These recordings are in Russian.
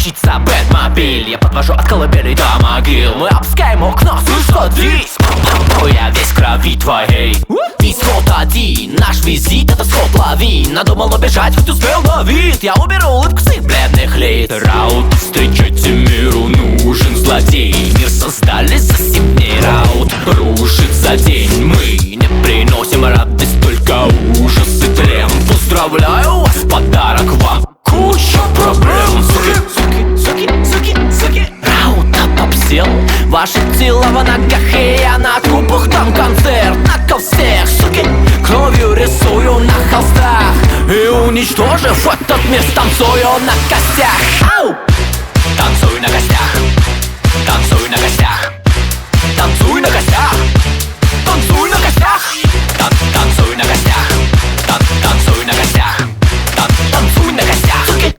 мчится Бэтмобиль. Я подвожу от колыбели до могил. Мы опускаем окно, слышь, садись. Я весь в крови твоей. Исход один, наш визит это сход лавин. Надумал убежать, хоть успел на вид. Я уберу улыбку с их бледных лиц. Раут, встречайте, миру нужен злодей. Мир создали за 7 дней. Раут рушит за день. Мы не приносим радость, только ужас и тлен. Поздравляю вас, подарок вам куча проблем. Суки. Раут обсел. Ваши тела в ногах, и я на трупах. Там концерт, накол всех, суки. Кровью рисую на холстах. И уничтожив этот мир, танцую на костях. Ау! Танцуй на костях. Танцуй на костях. Танцуй на костях. Танцуй на костях. Танцуй на костях. Танцуй на костях. Танцуй на костях. Суки.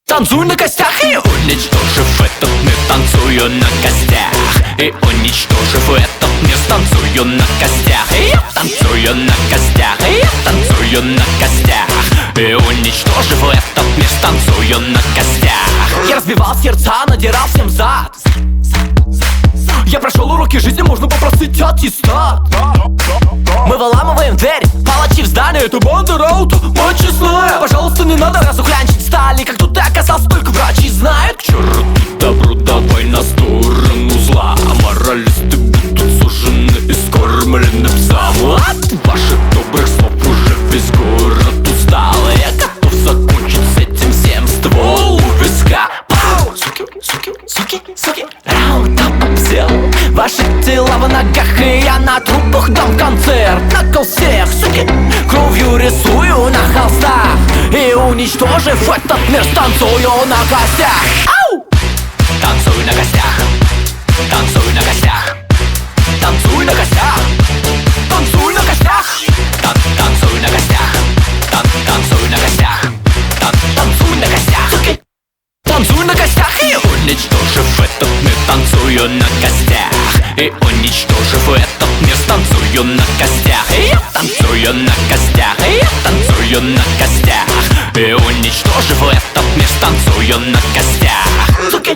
Танцуй на костях. И уничтожив этот мир, танцую на костях. И уничтожив этот мир, танцую на костях. И я танцую на костях. И я танцую на костях. И уничтожив этот мир, танцую на костях. Я разбивал сердца, надирал всем зад. Я прошел уроки жизни, можно попросить аттестат. Мы выламываем дверь, палачи в здании. Это банда Раута, мать честная. Пожалуйста, не надо разухлянчить стали. Как тут ты оказался, только врачи знают. К черту добру, давай на сторону зла. Моралисты будут сужены и скормлены псам. От ваших добрых слов уже весь город устал. Я готов закончить с этим всем, ствол у виска. Суки, Раута обсел. Ваши тела в ногах, и я на трупах. Дам концерт, накол всех, суки. Кровью рисую на холстах. И уничтожив этот мир, танцую на костях. Ау! Танцуй на костях. Танцуй на костях. Танцуй на костях. Танцуй на костях. Танцуй на костях. Танцуй на костях. Танцуй на костях, суки. Танцуй на костях. И уничтожив этот мир, танцую на костях. И уничтожив этот мир, танцую на костях. И я танцую на костях. И я танцую на костях. И уничтожив этот мир, танцую на костях. Суки.